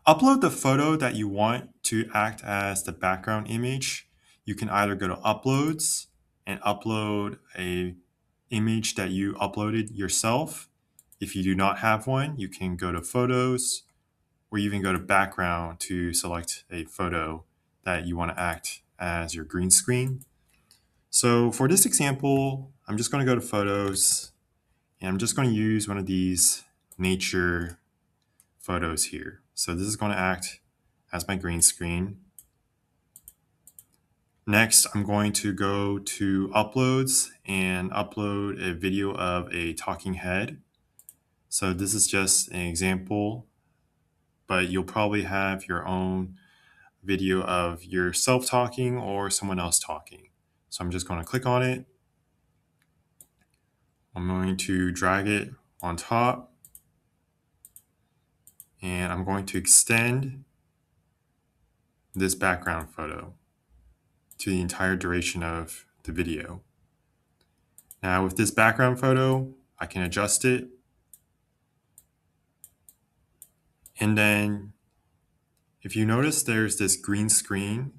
upload the photo that you want to act as the background image. You can either go to Uploads and upload a image that you uploaded yourself. If you do not have one, you can go to Photos or even go to Background to select a photo that you want to act as your green screen. So for this example, I'm just going to go to Photos and I'm just going to use one of these nature photos here. So this is going to act as my green screen. Next, I'm going to go to Uploads and upload a video of a talking head. So this is just an example, but you'll probably have your own video of yourself talking or someone else talking. So I'm just going to click on it. I'm going to drag it on top and I'm going to extend this background photo to the entire duration of the video. Now with this background photo, I can adjust it. And then if you notice, there's this green screen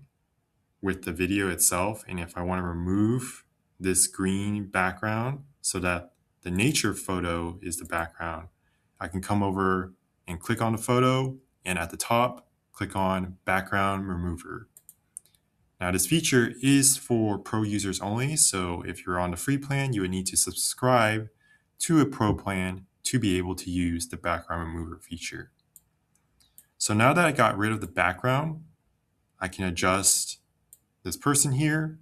with the video itself. And if I want to remove this green background so that the nature photo is the background, I can come over and click on the photo and at the top, click on Background Remover. Now this feature is for Pro users only, so if you're on the free plan, you would need to subscribe to a Pro plan to be able to use the Background Remover feature. So now that I got rid of the background, I can adjust this person here,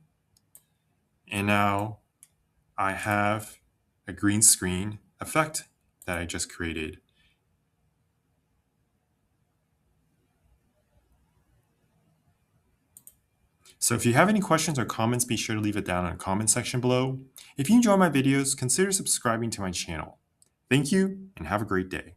and now I have a green screen effect that I just created. So if you have any questions or comments, be sure to leave it down in the comment section below. If you enjoy my videos, consider subscribing to my channel. Thank you and have a great day.